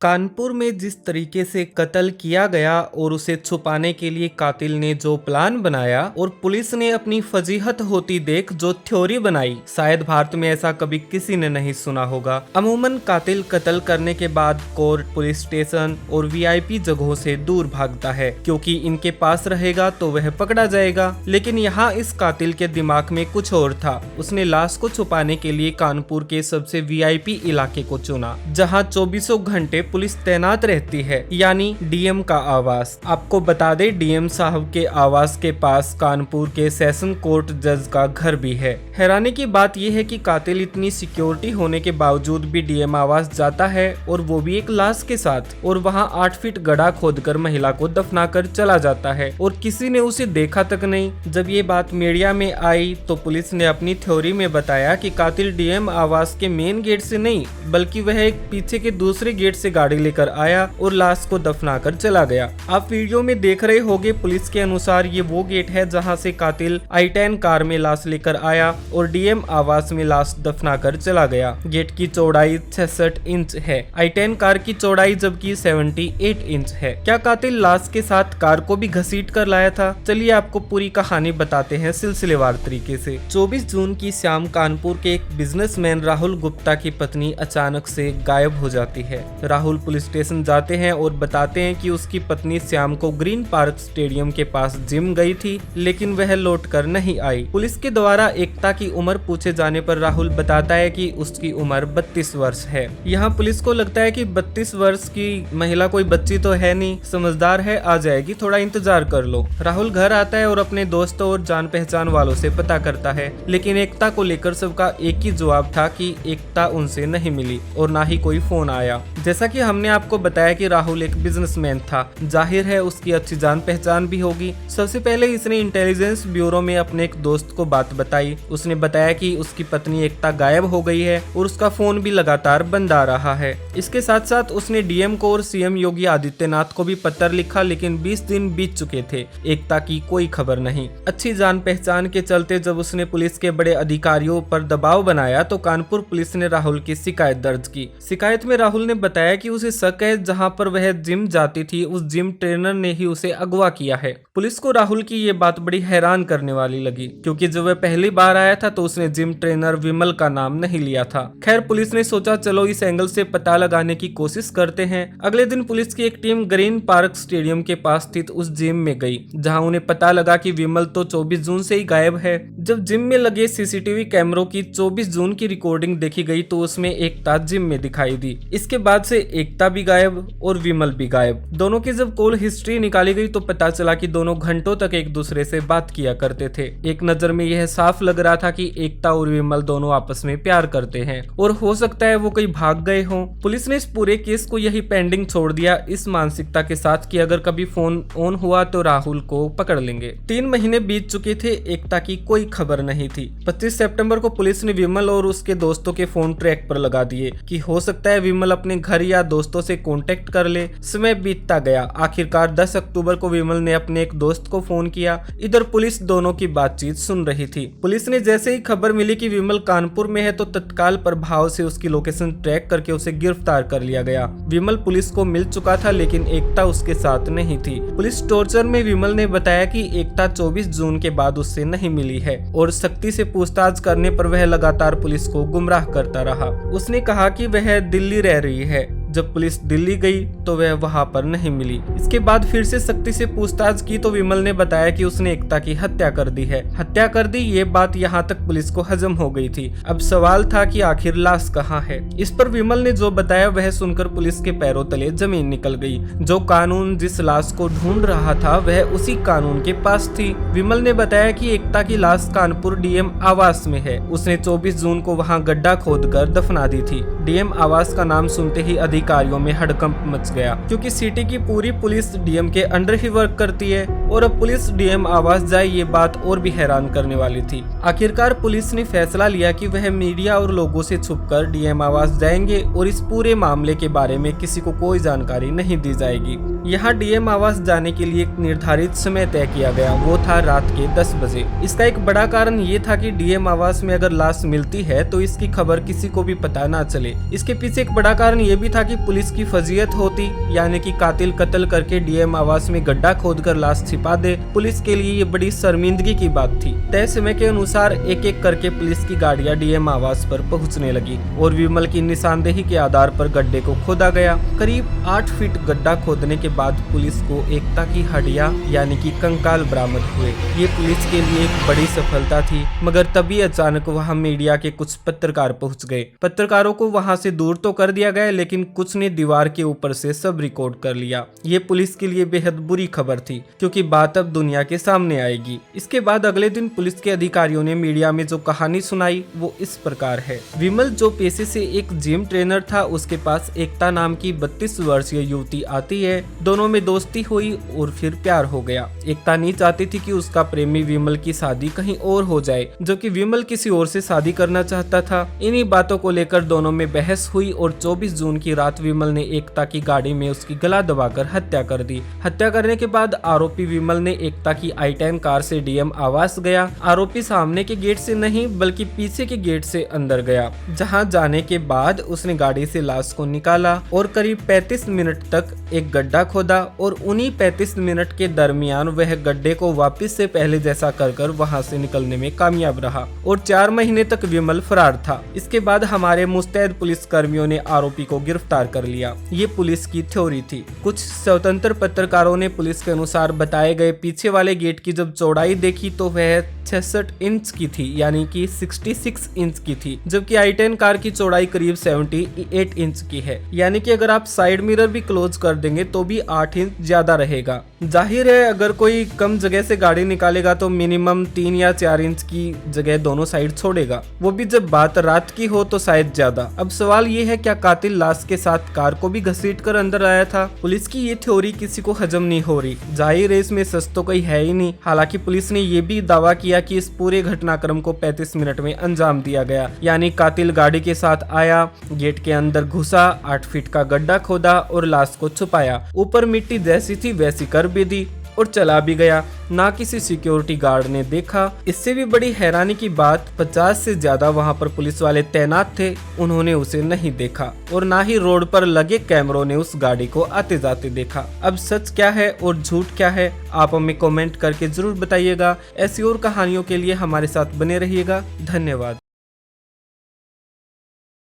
कानपुर में जिस तरीके से कत्ल किया गया और उसे छुपाने के लिए कातिल ने जो प्लान बनाया और पुलिस ने अपनी फजीहत होती देख जो थ्योरी बनाई, शायद भारत में ऐसा कभी किसी ने नहीं सुना होगा। अमूमन कातिल कत्ल करने के बाद कोर्ट, पुलिस स्टेशन और वीआईपी जगहों से दूर भागता है क्योंकि इनके पास रहेगा तो वह पकड़ा जाएगा। लेकिन यहाँ इस कातिल के दिमाग में कुछ और था। उसने लाश को छुपाने के लिए कानपुर के सबसे वीआईपी इलाके को चुना, जहाँ 24 घंटे पुलिस तैनात रहती है, यानी डीएम का आवास। आपको बता दे, डीएम साहब के आवास के पास कानपुर के सेशन कोर्ट जज का घर भी है। हैरानी की बात यह है कि कातिल इतनी सिक्योरिटी होने के बावजूद भी डीएम आवास जाता है, और वो भी एक लाश के साथ, और वहां 8 फीट गड्ढा खोदकर महिला को दफनाकर चला जाता है और किसी ने उसे देखा तक नहीं। जब ये बात मीडिया में आई तो पुलिस ने अपनी थ्योरी में बताया कि कातिल डीएम आवास के मेन गेट से नहीं, बल्कि वह एक पीछे के दूसरे गेट से गाड़ी लेकर आया और लाश को दफनाकर चला गया। आप वीडियो में देख रहे होंगे, पुलिस के अनुसार ये वो गेट है जहां से कातिल i10 कार में लाश लेकर आया और डीएम आवास में लाश दफनाकर चला गया। गेट की चौड़ाई 66 इंच है, i10 कार की चौड़ाई जबकि 78 इंच है। क्या कातिल लाश के साथ कार को भी घसीट कर लाया था? चलिए आपको पूरी कहानी बताते हैं सिलसिलेवार तरीके से। 24 जून की शाम कानपुर के एक बिजनेसमैन राहुल गुप्ता की पत्नी अचानक से गायब हो जाती है। राहुल पुलिस स्टेशन जाते हैं और बताते हैं कि उसकी पत्नी शाम को ग्रीन पार्क स्टेडियम के पास जिम गई थी, लेकिन वह लौट कर नहीं आई। पुलिस के द्वारा एकता की उम्र पूछे जाने पर राहुल बताता है कि उसकी उम्र 32 वर्ष है। यहाँ पुलिस को लगता है कि 32 वर्ष की महिला कोई बच्ची तो है नहीं, समझदार है, आ जाएगी, थोड़ा इंतजार कर लो। राहुल घर आता है और अपने दोस्तों और जान पहचान वालों से पता करता है, लेकिन एकता को लेकर सबका एक ही जवाब था कि एकता उनसे नहीं मिली और ना ही कोई फोन आया। जैसा कि हमने आपको बताया कि राहुल एक बिजनेसमैन था, जाहिर है उसकी अच्छी जान पहचान भी होगी। सबसे पहले इसने इंटेलिजेंस ब्यूरो में अपने एक दोस्त को बात बताई। उसने बताया कि उसकी पत्नी एकता गायब हो गई है और उसका फोन भी लगातार बंद आ रहा है। इसके साथ साथ उसने डीएम को और सीएम योगी आदित्यनाथ को भी पत्र लिखा, लेकिन 20 दिन बीत चुके थे, एकता की कोई खबर नहीं। अच्छी जान पहचान के चलते जब उसने पुलिस के बड़े अधिकारियों पर दबाव बनाया तो कानपुर पुलिस ने राहुल की शिकायत दर्ज की। शिकायत में राहुल ने बताया कि उसे शक है जहां पर वह जिम जाती थी उस जिम ट्रेनर ने ही उसे अगवा किया है। पुलिस को राहुल की ये बात बड़ी हैरान करने वाली लगी, क्योंकि जब वह पहली बार आया था तो उसने जिम ट्रेनर विमल का नाम नहीं लिया था। खैर, पुलिस ने सोचा चलो इस एंगल से पता लगाने की कोशिश करते हैं। अगले दिन पुलिस की एक टीम ग्रीन पार्क स्टेडियम के पास स्थित उस जिम में गई, जहाँ उन्हें पता लगा कि विमल तो 24 जून से ही गायब है। जब जिम में लगे सीसीटीवी कैमरों की 24 जून की रिकॉर्डिंग देखी गई तो उसमें एकता जिम में दिखाई दी। इसके बाद से एकता भी गायब और विमल भी गायब। दोनों की जब कॉल हिस्ट्री निकाली गई तो पता चला कि दोनों घंटों तक एक दूसरे से बात किया करते थे। एक नजर में यह साफ लग रहा था कि एकता और विमल दोनों आपस में प्यार करते हैं और हो सकता है वो कहीं भाग गए हों। पुलिस ने इस पूरे केस को यही पेंडिंग छोड़ दिया, इस मानसिकता के साथ कि अगर कभी फोन ऑन हुआ तो राहुल को पकड़ लेंगे। 3 महीने बीत चुके थे, एकता की कोई खबर नहीं थी। 25 सितंबर को पुलिस ने विमल और उसके दोस्तों के फोन ट्रैक पर लगा दिए कि हो सकता है विमल अपने घर या दोस्तों से कांटेक्ट कर ले। समय बीतता गया। आखिरकार 10 अक्टूबर को विमल ने अपने एक दोस्त को फोन किया। इधर पुलिस दोनों की बातचीत सुन रही थी। पुलिस ने जैसे ही खबर मिली कि विमल कानपुर में है तो तत्काल प्रभाव से उसकी लोकेशन ट्रैक करके उसे गिरफ्तार कर लिया गया। विमल पुलिस को मिल चुका था, लेकिन एकता उसके साथ नहीं थी। पुलिस टॉर्चर में विमल ने बताया कि एकता 24 जून के बाद उससे नहीं मिली है और सख्ती से पूछताछ करने पर वह लगातार पुलिस को गुमराह करता रहा। उसने कहा कि वह दिल्ली रह रही है। जब पुलिस दिल्ली गई तो वह वहां पर नहीं मिली। इसके बाद फिर से सख्ती से पूछताछ की तो विमल ने बताया कि उसने एकता की हत्या कर दी है। हत्या कर दी, ये बात यहाँ तक पुलिस को हजम हो गई थी। अब सवाल था कि आखिर लाश कहाँ है। इस पर विमल ने जो बताया वह सुनकर पुलिस के पैरों तले जमीन निकल गई। जो कानून जिस लाश को ढूंढ रहा था वह उसी कानून के पास थी। विमल ने बताया कि एकता की लाश कानपुर डीएम आवास में है। उसने 24 जून को वहाँ गड्ढा खोदकर दफना दी थी। डीएम आवास का नाम सुनते ही अधिकारियों में हड़कंप मच गया, क्योंकि सिटी की पूरी पुलिस डीएम के अंडर ही वर्क करती है और अब पुलिस डीएम आवास जाए ये बात और भी हैरान करने वाली थी। आखिरकार पुलिस ने फैसला लिया कि वह मीडिया और लोगों से छुपकर डीएम आवास जाएंगे और इस पूरे मामले के बारे में किसी को कोई जानकारी नहीं दी जाएगी। यहाँ डीएम आवास जाने के लिए एक निर्धारित समय तय किया गया, वो था रात के 10 बजे। इसका एक बड़ा कारण ये था कि डीएम आवास में अगर लाश मिलती है तो इसकी खबर किसी को भी पता ना चले। इसके पीछे एक बड़ा कारण ये भी था कि पुलिस की फजीयत होती, यानी कि कातिल कत्ल करके डीएम आवास में गड्ढा खोदकर लाश छिपा दे, पुलिस के लिए ये बड़ी शर्मिंदगी की बात थी। तय समय के अनुसार एक एक करके पुलिस की गाड़ियां डीएम आवास पर पहुंचने लगी और विमल की निशानदेही के आधार पर गड्ढे को खोदा गया। करीब 8 फीट गड्ढा खोदने के बाद पुलिस को एकता की हड्डियां यानी कि कंकाल बरामद हुए। ये पुलिस के लिए एक बड़ी सफलता थी, मगर तभी अचानक वहां मीडिया के कुछ पत्रकार पहुंच गए। पत्रकारों को वहां से दूर तो कर दिया गया, लेकिन कुछ ने दीवार के ऊपर से सब रिकॉर्ड कर लिया। ये पुलिस के लिए बेहद बुरी खबर थी, क्योंकि बात अब दुनिया के सामने आएगी। इसके बाद अगले दिन पुलिस के अधिकारियों ने मीडिया में जो कहानी सुनाई वो इस प्रकार है। विमल जो पेशे से एक जिम ट्रेनर था, उसके पास एकता नाम की 32 वर्षीय युवती आती है। दोनों में दोस्ती हुई और फिर प्यार हो गया। एकता नहीं चाहती थी कि उसका प्रेमी विमल की शादी कहीं और हो जाए, जो कि विमल किसी और से शादी करना चाहता था। इन्हीं बातों को लेकर दोनों में बहस हुई और 24 जून की रात विमल ने एकता की गाड़ी में उसकी गला दबाकर हत्या कर दी। हत्या करने के बाद आरोपी विमल ने एकता की i10 कार से डीएम आवास गया। आरोपी सामने के गेट से नहीं बल्कि पीछे के गेट से अंदर गया, जहां जाने के बाद उसने गाड़ी से लाश को निकाला और करीब 35 मिनट तक एक गड्ढा खोदा और उन्हीं 35 मिनट के दरमियान वह गड्ढे को वापस से पहले जैसा कर वहां से निकलने में कामयाब रहा और 4 महीने तक विमल फरार था। इसके बाद हमारे मुस्तैद पुलिस कर्मियों ने आरोपी को गिरफ्तार कर लिया। ये पुलिस की थ्योरी थी। कुछ स्वतंत्र पत्रकारों ने पुलिस के अनुसार बताए गए पीछे वाले गेट की जब चौड़ाई देखी तो वह 66 इंच की थी, यानी कि 66 इंच की थी, जबकि i10 कार की चौड़ाई करीब 78 इंच की है, यानी कि अगर आप साइड मिरर भी क्लोज कर देंगे तो भी 8 इंच ज्यादा रहेगा। जाहिर है अगर कोई कम जगह से गाड़ी निकालेगा तो मिनिमम 3 या 4 इंच की जगह दोनों साइड छोड़ेगा, वो भी जब बात रात की हो तो शायद ज्यादा। अब सवाल ये है, क्या कातिल लाश के साथ कार को भी घसीट कर अंदर आया था? पुलिस की ये थ्योरी किसी को हजम नहीं हो रही। जाहिर है इसमें सच तो कोई है ही नहीं। हालांकि पुलिस ने ये भी दावा किया कि इस पूरे घटनाक्रम को 35 मिनट में अंजाम दिया गया, यानी कातिल गाड़ी के साथ आया, गेट के अंदर घुसा, 8 फीट का गड्ढा खोदा और लाश को छुपाया। ऊपर मिट्टी जैसी थी वैसी कर भी दी और चला भी गया। ना किसी सिक्योरिटी गार्ड ने देखा। इससे भी बड़ी हैरानी की बात, 50 से ज्यादा वहां पर पुलिस वाले तैनात थे, उन्होंने उसे नहीं देखा और ना ही रोड पर लगे कैमरों ने उस गाड़ी को आते जाते देखा। अब सच क्या है और झूठ क्या है, आप हमें कमेंट करके जरूर बताइएगा। ऐसी और कहानियों के लिए हमारे साथ बने रहिएगा। धन्यवाद।